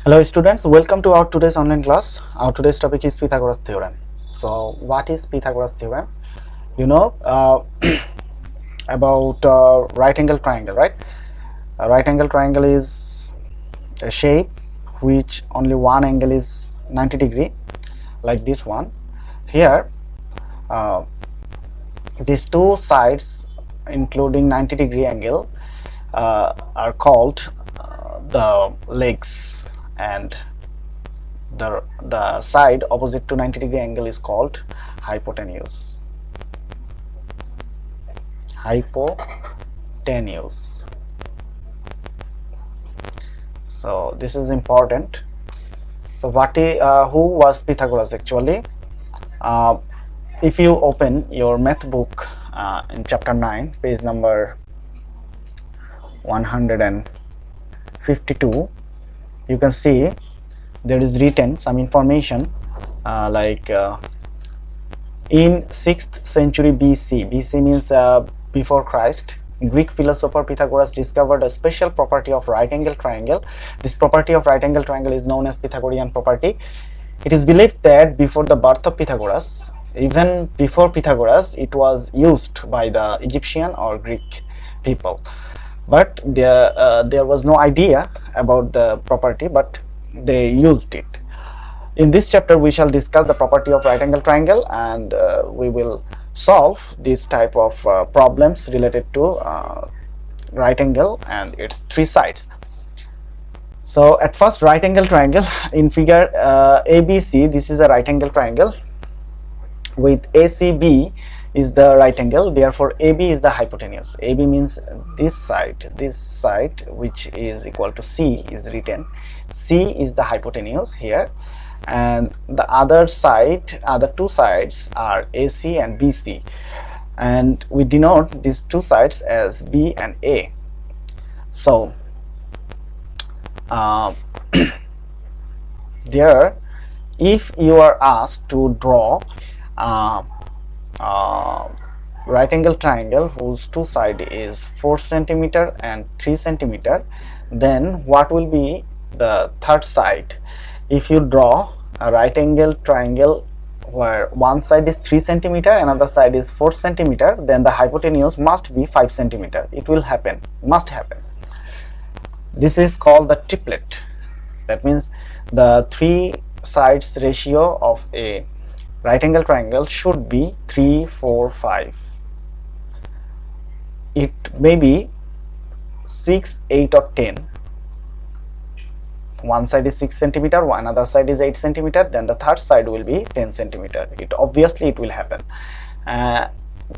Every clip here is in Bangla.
Hello students, welcome to our today's online class. Our today's topic is Pythagoras theorem. So what is Pythagoras theorem? You know about right angle triangle, right? A right angle triangle is a shape which only one angle is 90 degree, like this one. Here uh, these two sides including 90 degree angle are called the legs, and the side opposite to 90 degree angle is called hypotenuse. Hypotenuse. So this is important. So who was Pythagoras actually? If you open your math book in chapter 9, page number 152, you can see there is written some information in 6th century BC. BC means before Christ. Greek philosopher Pythagoras discovered a special property of right angle triangle. This property of right angle triangle is known as Pythagorean property. It is believed that before the birth of Pythagoras, even before Pythagoras, it was used by the Egyptian or Greek people, but there was no idea about the property, but they used it. In this chapter we shall discuss the property of right angle triangle, and we will solve this type of problems related to right angle and its three sides. So at first, right angle triangle in figure ABC, this is a right angle triangle with ACB is the right angle, therefore AB is the hypotenuse. AB means this side which is equal to C is written. C is the hypotenuse here, and the other two sides are AC and BC, and we denote these two sides as B and A. So there, if you are asked to draw right angle triangle whose two side is 4 centimeter and 3 centimeter, then what will be the third side? If you draw a right angle triangle where one side is 3 centimeter, another side is 4 centimeter, then the hypotenuse must be 5 centimeter. It will happen, must happen. This is called the triplet. That means the three sides ratio of a right angle triangle should be 3, 4, 5. It may be 6, 8 or 10. One side is 6 centimeter, another side is 8 centimeter, then the third side will be 10 centimeter. It will happen.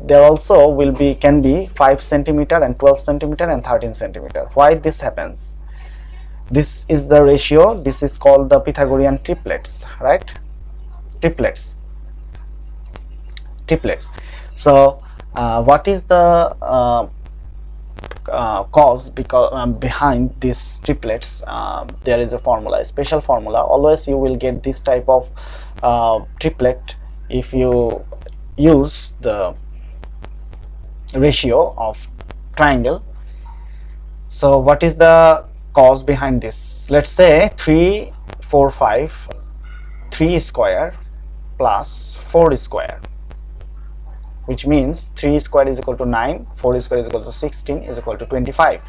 There also can be 5 centimeter and 12 centimeter and 13 centimeter. Why this happens? This is the ratio. This is called the Pythagorean triplets, right? Triplets. So what is the cause behind these triplets? There is a formula, a special formula. Always you will get this type of triplet if you use the ratio of triangle. So what is the cause behind this? Let's say 3, 4, 5, 3 square plus 4 square, which means 3 square is equal to 9, 4 square is equal to 16 is equal to 25,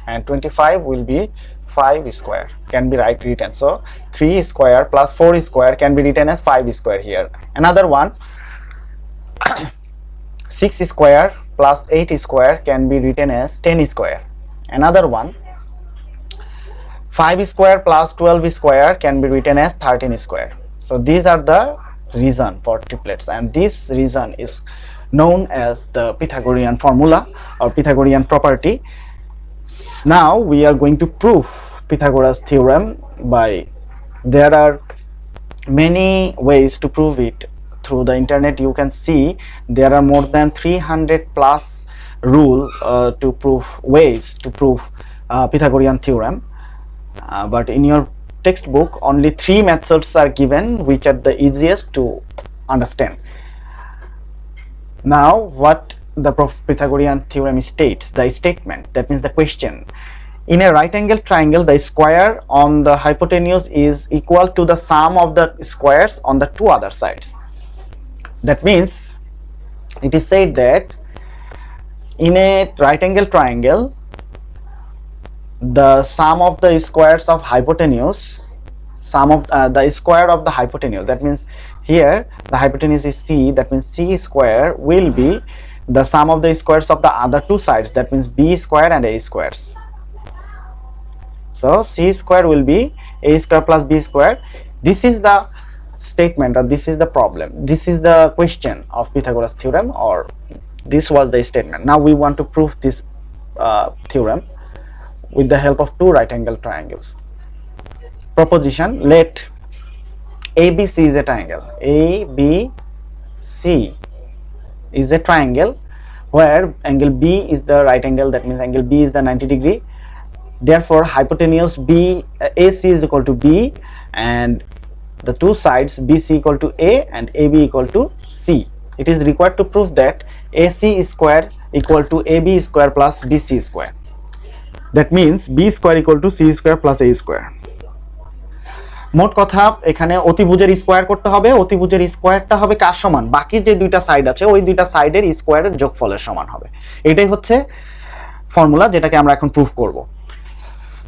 and 25 will be 5 square, can be written. So 3 square plus 4 square can be written as 5 square here. Another one, 6 square plus 8 square can be written as 10 square. Another one, 5 square plus 12 square can be written as 13 square. So these are the reason for triplets, and this reason is known as the Pythagorean formula or Pythagorean property. Now we are going to prove Pythagoras theorem there are many ways to prove it. Through the internet you can see there are more than 300 plus ways to prove Pythagorean theorem, but in your textbook only 3 methods are given, which are the easiest to understand. Now what the Pythagorean theorem states, the statement, that means the question: In a right angle triangle, the square on the hypotenuse is equal to the sum of the squares on the two other sides. That means it is said that in a right angle triangle, the sum of the squares of hypotenuse, sum of the square of the hypotenuse, that means here the hypotenuse is c, that means c square will be the sum of the squares of the other two sides, that means b square and a squares. So c square will be a square plus b square. This is the statement, or this is the problem, this is the question of Pythagoras theorem, or this was the statement. Now we want to prove this theorem with the help of two right angle triangles. Proposition: let ABC is a triangle. ABC is a triangle where angle B is the right angle, that means angle B is the 90 degree. Therefore hypotenuse AC is equal to B, and the two sides BC equal to A and AB equal to C. It is required to prove that AC square equal to AB square plus BC square. That means B square equal to C square plus A square. মোট কথা এখানে অতিভুজের স্কয়ার করতে হবে, অতিভুজের স্কয়ারটা হবে কার সমান, বাকি যে দুইটা সাইড আছে ওই দুইটা সাইডের স্কয়ারের যোগফলের সমান হবে। এটাই হচ্ছে ফর্মুলা যেটাকে আমরা এখন প্রুফ করব।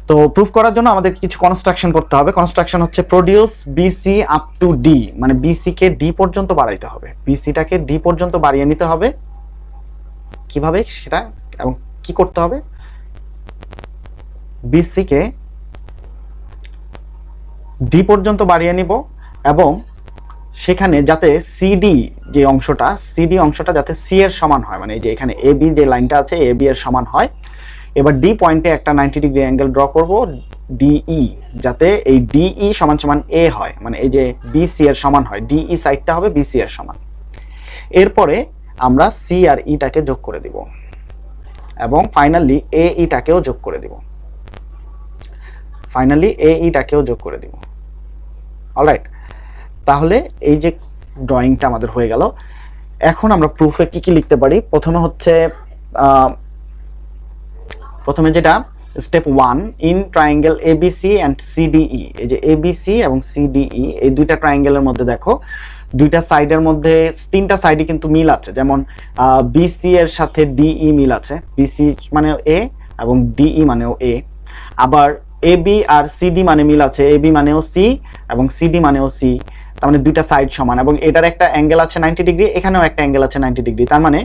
তো প্রুফ করার জন্য আমাদের কিছু কনস্ট্রাকশন করতে হবে। কনস্ট্রাকশন হচ্ছে produce BC up to D, মানে বিসি কে ডি পর্যন্ত বাড়াইতে হবে, বিসিটাকে ডি পর্যন্ত বাড়িয়ে নিতে হবে। কিভাবে সেটা এবং কি করতে হবে, বিসি কে ডি পর্যন্ত বাড়িয়ে নিব এবং সেখানে যাতে সিডি যে অংশটা, সিডি অংশটা যাতে সি এর সমান হয়, মানে এই যে এখানে এ বি যে লাইনটা আছে এ বি এর সমান হয়। এবার ডি পয়েন্টে একটা 90 ডিগ্রি অ্যাঙ্গেল ড্র করব ডিই, যাতে এই ডিই সমান সমান এ হয়, মানে এই যে বিসি এর সমান হয়, ডিই সাইডটা হবে বিসি এর সমান। এরপরে আমরা সি আর ইটাকে যোগ করে দিব এবং ফাইনালি এ ইটাকেও যোগ করে দিব, ফাইনালি এ ইটাকেও যোগ করে দিব। অলরাইট, তাহলে এই যে ড্রয়িংটা আমাদের হয়ে গেল। এখন আমরা প্রুফে কি কি লিখতে পারি, প্রথমে হচ্ছে প্রথমে যেটা step 1, in triangle ABC and CDE, এই যে এবিসি এবং সিডিই এই দুইটা ট্রায়াঙ্গেলের মধ্যে দেখো দুইটা সাইডের মধ্যে তিনটা সাইডই কিন্তু মিল আছে, যেমন বিসি এর সাথে ডিই মিল আছে, বিসি মানে এ এবং ডিই মানেও এ। আবার এবি আর সিডি মানে মিল আছে, এবি মানেও সি এবং সিডি মানেও সি, তার মানে দুইটা সাইড সমান এবং এটার একটা অ্যাঙ্গেল আছে 90 ডিগ্রি, এখানেও একটা অ্যাঙ্গেল আছে 90 ডিগ্রি। তার মানে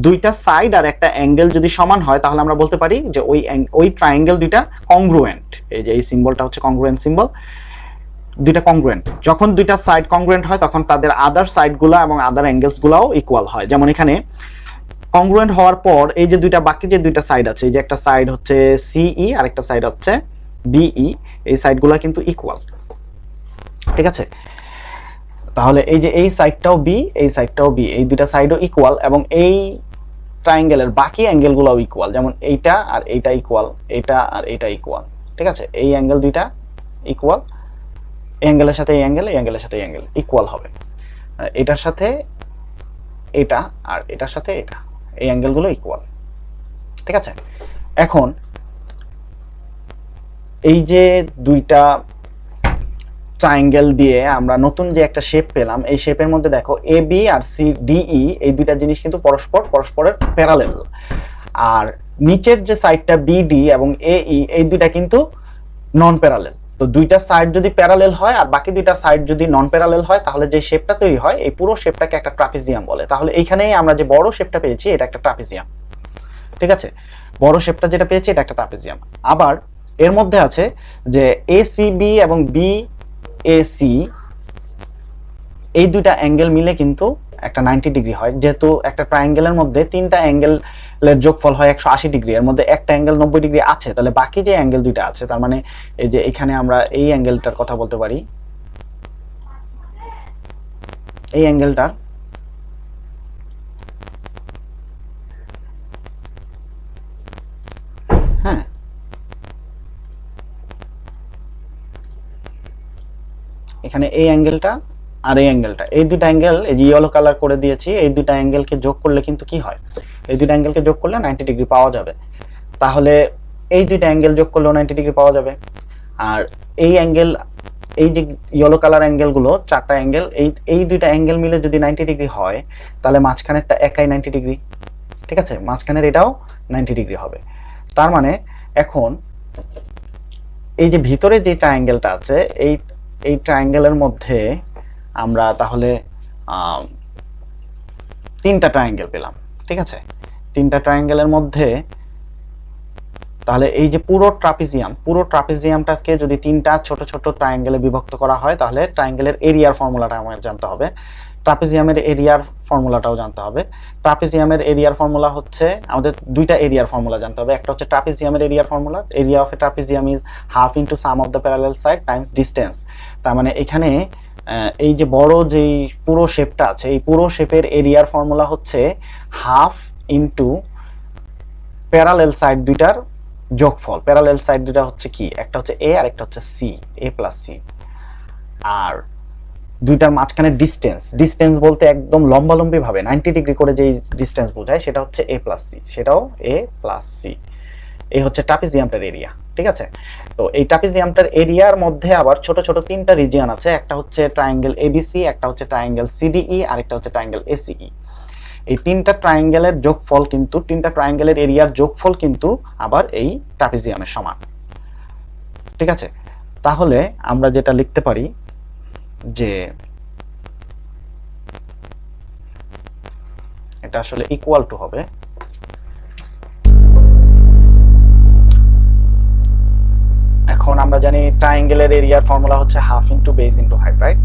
দুইটা সাইড আর একটা অ্যাঙ্গেল যদি সমান হয় তাহলে আমরা বলতে পারি যে ওই ট্রায়াঙ্গেল দুইটা কংগ্রুয়েন্ট। এই যে এই সিম্বলটা হচ্ছে কংগ্রুয়েন্ট সিম্বল, দুইটা কংগ্রুয়েন্ট। যখন দুইটা সাইড কংগ্রুয়েন্ট হয় তখন তাদের আদার সাইডগুলো এবং আদার অ্যাঙ্গেলসগুলোও ইকুয়াল হয়। যেমন এখানে কংগ্রুয়েন্ট হওয়ার পর এই যে দুইটা বাকি যে দুইটা সাইড আছে, এই যে একটা সাইড হচ্ছে সিই আর একটা সাইড হচ্ছে বিই, এই সাইডগুলো কিন্তু ইকুয়াল, ঠিক আছে। তাহলে এই যে এই সাইডটাও বি, এই সাইডটাও বি, এই দুইটা সাইডও ইকুয়াল এবং এই ট্রায়াঙ্গেলের বাকি অ্যাঙ্গেলগুলোও ইকুয়াল, যেমন এইটা আর এইটা ইকুয়াল, এইটা আর এইটা ইকুয়াল, ঠিক আছে। এই অ্যাঙ্গেল দুইটা ইকুয়াল, এই অ্যাঙ্গেলের সাথে এই অ্যাঙ্গেল, এই অ্যাঙ্গেলের সাথে এই অ্যাঙ্গেল ইকুয়াল হবে, এটার সাথে এটা আর এটার সাথে এটা, এই অ্যাঙ্গেলগুলো ইকুয়াল, ঠিক আছে। এখন এই যে দুইটা ট্রায়াঙ্গেল দিয়ে আমরা নতুন যে একটা শেপ পেলাম, এই শেপের মধ্যে দেখো A B R C DE এই দুইটা জিনিস কিন্তু পরস্পরের প্যারালেল, আর নিচের যে সাইডটা বিডি এবং এই এই দুইটা কিন্তু নন প্যারালেল। তো দুইটা সাইড যদি প্যারালেল হয় আর বাকি দুইটা সাইড যদি নন প্যারালেল হয় তাহলে যে শেপটা তৈরি হয় এই পুরো শেপটাকে একটা ট্রাপিজিয়াম বলে। তাহলে এইখানেই আমরা যে বড় শেপটা পেয়েছি এটা একটা ট্রাপিজিয়াম, ঠিক আছে। বড় শেপটা যেটা পেয়েছি এটা একটা ট্রাপিজিয়াম। আবার এর মধ্যে আছে যে এসিবি এবং বিএসি এই দুইটা অ্যাঙ্গেল মিলে কিন্তু একটা 90 ডিগ্রি হয়, যেহেতু একটা ট্রায়াঙ্গেলের মধ্যে তিনটা অ্যাঙ্গেলের যোগফল হয় 180 ডিগ্রি, এর মধ্যে একটা অ্যাঙ্গেল 90 ডিগ্রি আছে, তাহলে বাকি যে অ্যাঙ্গেল দুইটা আছে তার মানে এই যে এখানে আমরা এই অ্যাঙ্গেলটার কথা বলতে পারি, এই অ্যাঙ্গেলটার হ্যাঁ এখানে এই অ্যাঙ্গেলটা আর এই অ্যাঙ্গেলটা, এই দুটো অ্যাঙ্গেল এই যে ইয়েলো কালার করে দিয়েছি, এই দুটো অ্যাঙ্গেলকে যোগ করলে কিন্তু কি হয়, এই দুটো অ্যাঙ্গেলকে যোগ করলে 90 ডিগ্রি পাওয়া যাবে। তাহলে এই দুইটা অ্যাঙ্গেল যোগ করলেও 90 ডিগ্রি পাওয়া যাবে। আর এই অ্যাঙ্গেল, এই যে ইয়েলো কালার অ্যাঙ্গেলগুলো, চারটা অ্যাঙ্গেল, এই দুইটা অ্যাঙ্গেল মিলে যদি 90 ডিগ্রি হয়, তাহলে মাঝখানেরটা একাই 90 ডিগ্রি। ঠিক আছে, মাঝখানের এটাও 90 ডিগ্রি হবে। তার মানে এখন এই যে ভিতরে যে ট্রায়াঙ্গেলটা আছে, এই ট্রায়াঙ্গেলের মধ্যে আমরা তাহলে তিনটা ট্রায়াঙ্গেল পেলাম। ঠিক আছে, তিনটা ট্রায়াঙ্গেলের মধ্যে তাহলে এই যে পুরো ট্রাপিজিয়ামটাকে যদি তিনটা ছোট ছোট ট্রায়াঙ্গেলে বিভক্ত করা হয়, তাহলে ট্রায়াঙ্গেলের এরিয়ার ফর্মুলাটা আমাদের জানতে হবে, ট্রাপিজিয়ামের এরিয়ার ফর্মুলাটাও জানতে হবে। ট্রাপিজিয়ামের এরিয়ার ফর্মুলা হচ্ছে, আমাদের দুইটা এরিয়ার ফর্মুলা জানতে হবে। একটা হচ্ছে ট্রাপিজিয়ামের এরিয়ার formula, area of A trapezium is half into some of the parallel side Times distance. তার মানে এখানে এই যে বড় যেই পুরো শেপটা আছে, এই পুরো শেপের এরিয়ার ফর্মুলা হচ্ছে হাফ ইন্টু প্যারালাল সাইড দুইটার যোগফল। প্যারালাল সাইড দুইটা হচ্ছে কি, একটা হচ্ছে এ আর একটা হচ্ছে সি, এ প্লাস সি। আর দুইটার মাঝখানে ডিস্টেন্স বলতে একদম লম্বালম্বি ভাবে 90 ডিগ্রি করে যেই ডিস্টেন্স বোঝায়, সেটা হচ্ছে এ প্লাস সি, সেটাও এ প্লাস সি। এই হচ্ছে ট্রাপিজিয়ামটার এরিয়া। ঠিক আছে, তো এই ট্রাপিজিয়ামটার এরিয়ার মধ্যে আবার ছোট ছোট তিনটা রিজিয়ন আছে। একটা হচ্ছে ট্রায়াঙ্গেল এবিসি, একটা হচ্ছে ট্রায়াঙ্গেল সিডিই, আর একটা হচ্ছে ট্রায়াঙ্গেল এসিই। এই তিনটা ট্রায়াঙ্গেলের যোগফল কিন্তু, তিনটা ট্রায়াঙ্গেলের এরিয়ার যোগফল কিন্তু আবার এই ট্রাপিজিয়ামের সমান। ঠিক আছে, তাহলে আমরা যেটা লিখতে পারি যে এটা আসলে ইকুয়াল টু হবে, এখন আমরা জানি ট্রায়াঙ্গেলের এরিয়ার ফর্মুলা হচ্ছে half into base into height, right?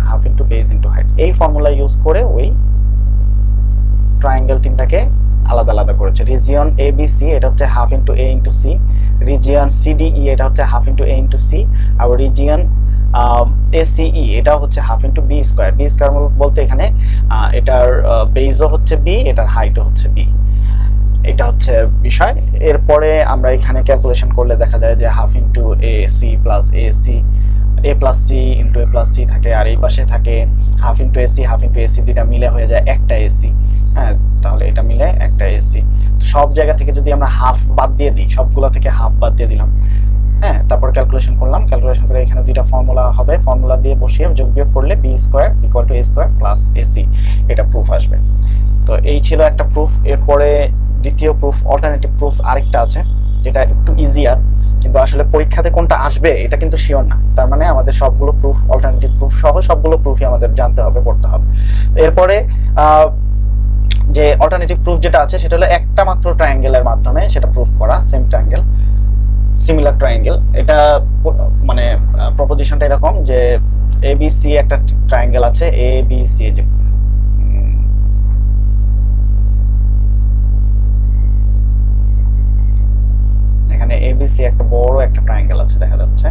Half into base into height, এই ফর্মুলা ইউজ করে ওই ট্রায়াঙ্গেল তিনটাকে আলাদা আলাদা করেছে। রিজিয়ন এ বি সি এটা হচ্ছে half into A into C, region CDE এটা হচ্ছে half into A into C, আর রিজিয়ন এসিই এটাও হচ্ছে half into B square. B square বলতে এখানে এটার বেজও হচ্ছে বি, এটার হাইটও হচ্ছে বি, এটা হচ্ছে বিষয়। এরপরে আমরা এখানে ক্যালকুলেশন করলে দেখা যায় যে half into A C plus A C, A plus C into A plus C থাকে, আর এই পাশে থাকে হাফ ইন্টু এসি দুইটা মিলে হয়ে যায় একটা এসি। হ্যাঁ, তাহলে এটা মিলে একটা এসি। সব জায়গা থেকে যদি আমরা হাফ বাদ দিয়ে দিই, সবগুলো থেকে হাফ বাদ দিয়ে দিলাম, হ্যাঁ, তারপর ক্যালকুলেশন করলাম, ক্যালকুলেশন করে এখানে দুইটা ফর্মুলা হবে, ফর্মুলা দিয়ে বসিয়ে যোগ বিয়োগ করলে B square equal to A square plus AC, এটা প্রুফ আসবে। তো এই ছিল একটা প্রুফ। এরপরে দ্বিতীয় প্রুফ, অল্টারনেটিভ প্রুফ আরেকটা আছে, যেটা একটু ইজিয়ার, কিন্তু আসলে পরীক্ষাতে কোনটা আসবে এটা কিন্তু শিওর না। তার মানে আমাদের সবগুলো প্রুফ, অল্টারনেটিভ প্রুফ সহ সবগুলো প্রুফই আমাদের জানতে হবে, পড়তে হবে। এরপরে যে অল্টারনেটিভ প্রুফ যেটা আছে সেটা হলো একটা মাত্র ট্রায়াঙ্গেলের মাধ্যমে সেটা প্রুফ করা, সেম ট্রায়াঙ্গেল, সিমিলার ট্রায়াঙ্গেল। এটা মানে প্রপোজিশনটা এরকম যে এবিসি একটা ট্রায়াঙ্গেল আছে, এবিসি, যে এখানে এবিসি একটা বড় একটা ট্রায়াঙ্গেল আছে দেখা যাচ্ছে,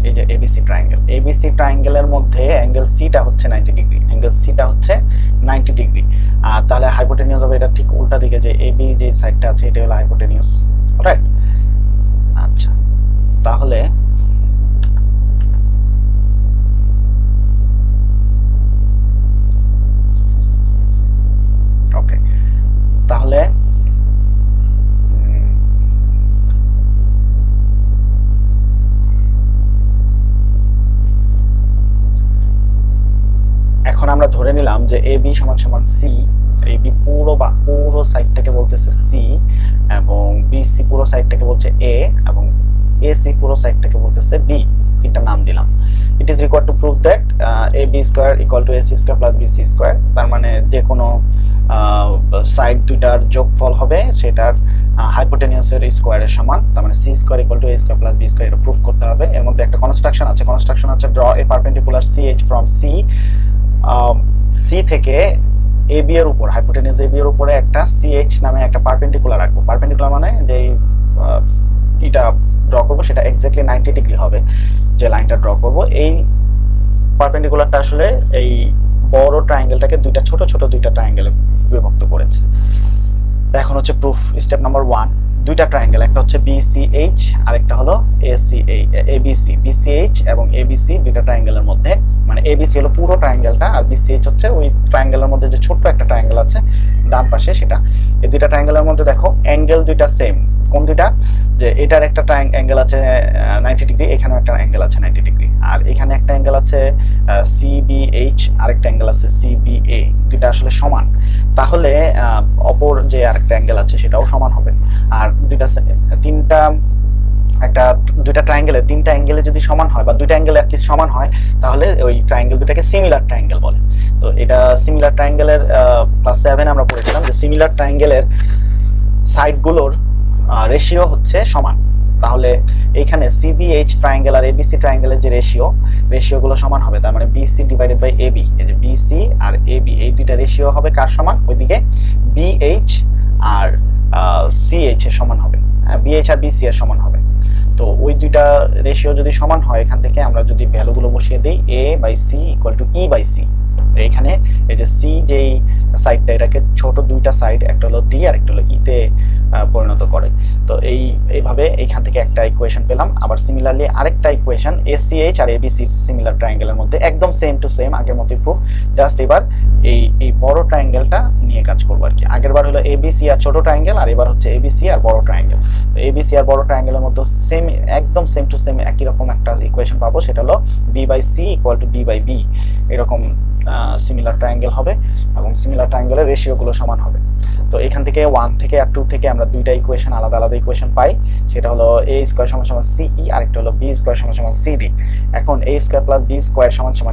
এই যে এবিসি ট্রায়াঙ্গেল। এবিসি ট্রায়াঙ্গেলের মধ্যে অ্যাঙ্গেল সিটা হচ্ছে 90 ডিগ্রি, অ্যাঙ্গেল সিটা হচ্ছে 90 ডিগ্রি। আর তাহলে হাইপোটেনিউস হবে এটা ঠিক উল্টা দিকে, যে এবি যে সাইডটা আছে এটা হলো হাইপোটেনিউস, রাইট? আচ্ছা, তাহলে ওকে, তাহলে এখন আমরা ধরে নিলাম যে এবি সমান সমান সি, এবি পুরো সাইডটাকে বলতেছে সি, এবং বিসি পুরো সাইডটাকে বলছে এ, এবং এসি পুরো সাইডটাকে বলতেছে বি। তিনটা নাম দিলাম। It is required to prove that AB square equal to AC square plus BC square. তার মানে যে কোনো সাইড দুইটার যোগফল হবে সেটার হাইপোটেনিউসের স্কোয়ারের সমান। তার মানে C square equal to A square plus B square, এটা প্রুভ করতে হবে। এর মধ্যে একটা কনস্ট্রাকশন আছে, draw a perpendicular CH from C থেকে এবি এর উপর, হাইপোটেনিউস এবি এর উপরে একটা সিএইচ নামে একটা পারপেন্ডিকুলার রাখবো। পারপেন্ডিকুলার মানে যে এটা ড্র করবো সেটা এক্স্যাক্টলি 90 ডিগ্রি হবে, যে লাইনটা ড্র করব। এই পারপেন্ডিকুলারটা আসলে এই বড় ট্রায়াঙ্গেলটাকে ছোট ছোট দুইটা ট্রায়াঙ্গেলে বিভক্ত করেছে। এখন হচ্ছে প্রুফ, স্টেপ নাম্বার 1, দুইটা ট্রায়াঙ্গেল, একটা হচ্ছে বিসিএইচ আর একটা হলো এবিসি। বিসিএইচ এবং এবিসি দুইটা ট্রায়াঙ্গেলের মধ্যে, মানে এবিসি হলো পুরো ট্রায়াঙ্গেলটা, আর বিসিএইচ হচ্ছে ওই ট্রায়াঙ্গেলের মধ্যে যে ছোট্ট একটা ট্রায়াঙ্গেল আছে ডান পাশে সেটা। এই দুইটা ট্রায়াঙ্গেলের মধ্যে দেখো অ্যাঙ্গেল দুইটা সেম, কোন দুইটা, যে এটার একটা অ্যাঙ্গেল আছে 90 ডিগ্রি, এখানেও একটা অ্যাঙ্গেল আছে 90 ডিগ্রি, আর এখানে একটা অ্যাঙ্গেল আছে CBH, আরেকটা অ্যাঙ্গেল আছে CBA, দুইটা আসলে সমান, তাহলে অপর যে আরেকটা অ্যাঙ্গেল আছে সেটাও সমান হবে। আর দুইটা ট্রায়াঙ্গেলে তিনটা অ্যাঙ্গেলে যদি সমান হয় বা দুইটা অ্যাঙ্গেলে অ্যাটলিস্ট সমান হয়, তাহলে ওই ট্রায়াঙ্গেল দুটাকে সিমিলার ট্রায়াঙ্গেল বলে। তো এটা সিমিলার ট্রায়াঙ্গেলের ক্লাস 7 আমরা পড়েছিলাম যে সিমিলার ট্রায়াঙ্গেলের সাইডগুলোর রেশিও হচ্ছে সমান। তাহলে এইখানে CBH ট্রায়াঙ্গেল আর ABC ট্রায়াঙ্গেলের যে রেশিওগুলো সমান হবে, তার মানে BC ডিভাইডেড বাই AB, এই যে BC আর AB এই দুইটা রেশিও হবে কার সমান, ওইদিকে BH আর CH এর সমান হবে, BH আর BC এর সমান হবে। তো ওই দুইটা রেশিও যদি সমান হয়, এখান থেকে আমরা যদি ভ্যালুগুলো বসিয়ে দিই A/C = E/C, এইখানে এই যে সি যেই সাইডটা, এটাকে ছোট দুইটা সাইড, একটা হলো ডি আর একটা হলো ইতে পরিণত করে। তো এইভাবে এইখান থেকে একটা ইকুয়েশন পেলাম। আবার সিমিলারলি আরেকটা ইকুয়েশন ACH আর ABC সিমিলার ট্রায়াঙ্গেলের মধ্যে একদম সেম টু সেম, আগের মতোই প্রুফ, জাস্ট এবার এই বড় ট্রায়াঙ্গেলটা নিয়ে কাজ করবো আর কি। আগের বার হলো ABC আর ছোট ট্রায়াঙ্গেল, আর এবার হচ্ছে ABC আর বড় ট্রায়াঙ্গেল। তো ABC আর বড় ট্রায়াঙ্গেলের মধ্যে একদম সেম টু সেম একই রকম একটা ইকুয়েশন পাবো, সেটা হলো B/C = D/B, এরকম সিমিলার ট্রায়াঙ্গেল হবে এবং সিমিলার ট্রায়াঙ্গেলের রেশিওগুলো সমান হবে। তো এখান থেকে 1 থেকে আর 2 থেকে আমরা দুইটা ইকুয়েশন আলাদা আলাদা ইকুয়েশন পাই, সেটা হলো A² = CE আর একটা হলো B² = CD। এখন A² + B²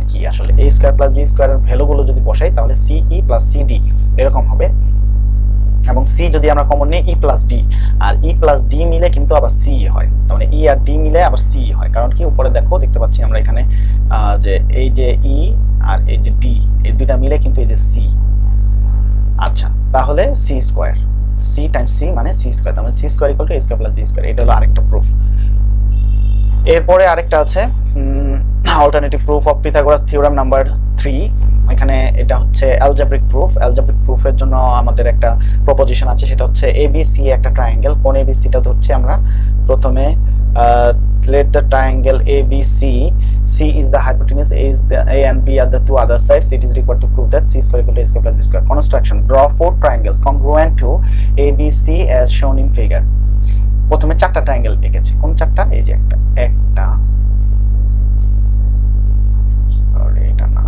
= কি, আসলে A² + B² এর ভ্যালুগুলো যদি বসাই তাহলে CE + CD এরকম হবে, এবং C যদি আমরা কমন নিই E+D, আর E+D মিলে কিন্তু আবার CE হয়, তার মানে E আর D মিলে আবার CE হয়। কারণ কি, উপরে দেখতে পাচ্ছি আমরা এখানে যে এই যে E আর এই যে D, এই দুইটা মিলে কিন্তু এই যে C। আচ্ছা, তাহলে C² C × C মানে C², তার মানে C² = A² + B², এটা হলো আরেকটা প্রুফ। এরপরে আরেকটা আছে alternative proof of Pythagoras theorem number 3। এখানে এটা হচ্ছে অ্যালজেব্রিক প্রুফ। অ্যালজেব্রিক প্রুফের জন্য আমাদের একটা প্রপোজিশন আছে, সেটা হচ্ছে ABC একটা ট্রায়াঙ্গেল। কোন ABCটা ধরছি আমরা, প্রথমে let the triangle ABC, C is the hypotenuse, A and B are the two other sides. It is required to prove that C² = A² + B². Construction: draw 4 triangles congruent to ABC as shown in figure. প্রথমে চারটা ট্রায়াঙ্গেল এঁকেছি। কোন চারটা, এই যে একটা এটা না,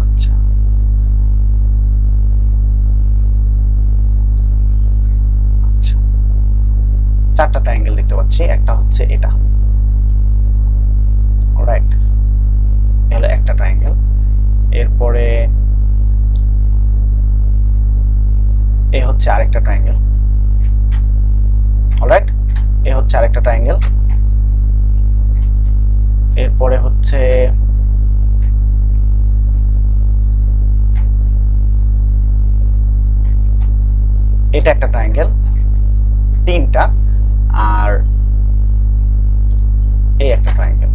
আচ্ছা চারটা ট্রায়াঙ্গেল দেখতে পাচ্ছি। একটা হচ্ছে এটা, অলরাইট, হলো একটা ট্রায়াঙ্গেল। এরপরে এ হচ্ছে আরেকটা ট্রায়াঙ্গেল, অলরাইট, এ হচ্ছে আরেকটা ট্রায়াঙ্গেল। এরপরে হচ্ছে এটা একটা ট্রায়াঙ্গেল, তিনটা, আর এই একটা ট্রায়াঙ্গেল,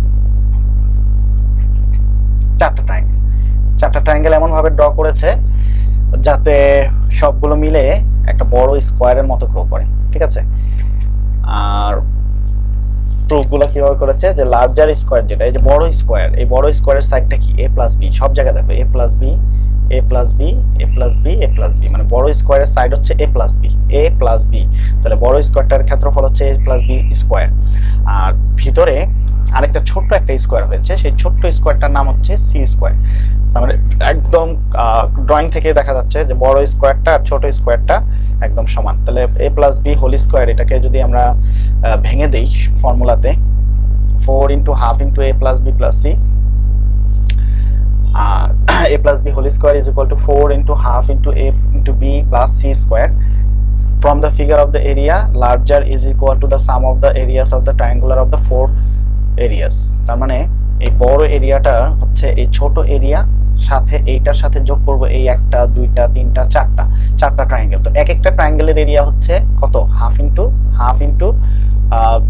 চারটা ট্রায়াঙ্গেল এমন ভাবে ড্র করেছে যাতে সবগুলো মিলে একটা বড় স্কোয়ারের মতো গ্রো করে, ঠিক আছে। আর প্রুফগুলো কিভাবে করেছে, যে লার্জার স্কোয়ার যেটা, এই যে বড় স্কোয়ার, এই বড় স্কোয়ারের সাইডটা কি A+B, সব জায়গায় দেখো A+B, মানে বড় স্কোয়ারের সাইড হচ্ছে A+B, তাহলে বড় স্কোয়ারটার ক্ষেত্রফল হচ্ছে A+B²। আর ভিতরে আরেকটা ছোট্ট একটা স্কোয়ার হয়েছে, সেই ছোট্ট স্কোয়ারটার নাম হচ্ছে C²। তার মানে একদম ড্রয়িং থেকে দেখা যাচ্ছে যে বড় স্কোয়ারটা আর ছোট স্কোয়ারটা একদম সমান। তাহলে A+B² এটাকে যদি আমরা ভেঙে দেই ফর্মুলাতে, 4 × ½ × A+B+C, A+B² = 4 × ½ × A × B + C². From the figure of the area, larger is equal to the sum of the areas of the triangular of the 4 areas. তার মানে এই বড় এরিয়াটা হচ্ছে এই ছোট এরিয়া সাথে এইটার সাথে যোগ করব, এই একটা, দুইটা, তিনটা, চারটা ট্রায়াঙ্গেল। তো এক একটা ট্রায়াঙ্গেলের এরিয়া হচ্ছে কত, ½ ×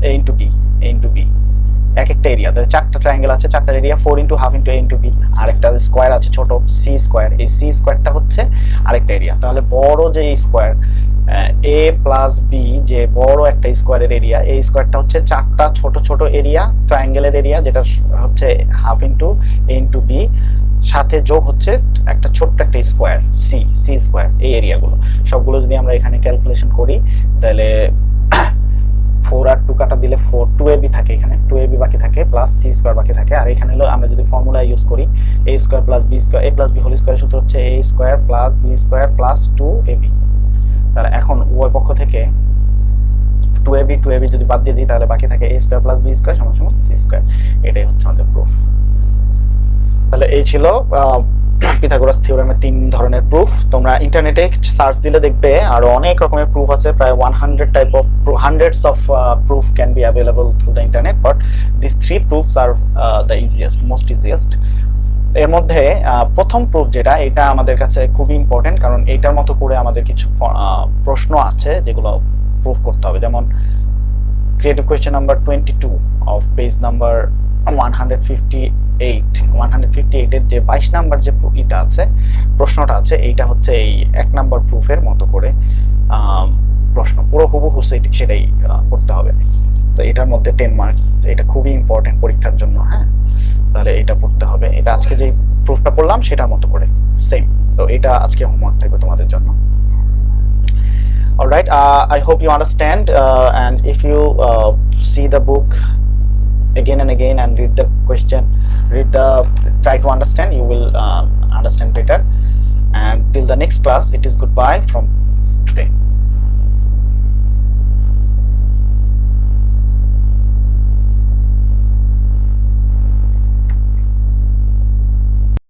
A × B, এক একটা এরিয়া। তাহলে চারটা ট্রায়াঙ্গেল আছে, চারটার এরিয়া 4 × ½ × A × B, আর একটা স্কোয়ার আছে ছোট C², এই C²টা হচ্ছে আরেকটা এরিয়া। তাহলে বড় যে স্কোয়ার A+B, যে বড় একটা স্কোয়ারের এরিয়া, এই স্কোয়ারটা হচ্ছে চারটা ছোট ছোট এরিয়া ট্রায়াঙ্গেলের এরিয়া, যেটা হচ্ছে ½ × A × B, সাথে যোগ হচ্ছে একটা ছোট্ট একটা স্কোয়ার C²। এই এরিয়াগুলো সবগুলো যদি আমরা এখানে ক্যালকুলেশন করি, তাহলে 4 আর 2 কাটা দিলে 4 2ab থাকে, এখানে 2ab বাকি থাকে প্লাস c স্কয়ার বাকি থাকে। আর এখানে হলো আমরা যদি ফর্মুলা ইউজ করি a square plus b square a plus b whole স্কয়ারের সূত্র হচ্ছে a square plus b square plus 2ab। তাহলে এখন উভয় পক্ষ থেকে 2ab যদি বাদ দিয়ে দিই তাহলে বাকি থাকে a square plus b square সমান সমান c স্কয়ার। এটাই হচ্ছে আমাদের প্রুফ। তাহলে এই ছিল পিথাগোরাস থিওরেমের 3 ধরনের প্রুফ। তোমরা ইন্টারনেটে সার্চ দিলে দেখবে আরো অনেক রকমের প্রুফ আছে, প্রায় 100 type of hundreds of proof can be available through the internet, but this 3 proofs are the easiest, most easiest. এর মধ্যে প্রথম প্রুফ যেটা, এটা আমাদের কাছে খুবই ইম্পর্টেন্ট, কারণ এইটার মতো করে আমাদের কিছু প্রশ্ন আছে যেগুলো প্রুফ করতে হবে। যেমন creative question number 22 of page number 158 এর যে 22 নাম্বার যে এটা আছে, প্রশ্নটা আছে, এইটা হচ্ছে এই 1 নাম্বার প্রুফের মতো করে প্রশ্ন, পুরো হুবহু সেটাই করতে হবে। তো এটার মধ্যে 10 মার্কস, এটা খুবই ইম্পর্টেন্ট পরীক্ষার জন্য। হ্যাঁ, তাহলে এটা পড়তে হবে। এটা আজকে যে প্রুফটা পড়লাম সেটার মতো করে সেম। তো এটা আজকে হোমওয়ার্ক থাকবে তোমাদের জন্য। Alright, I hope you understand, and if you see the book again and again and read the question, try to understand, you will understand better. And till the next class, it is goodbye from today.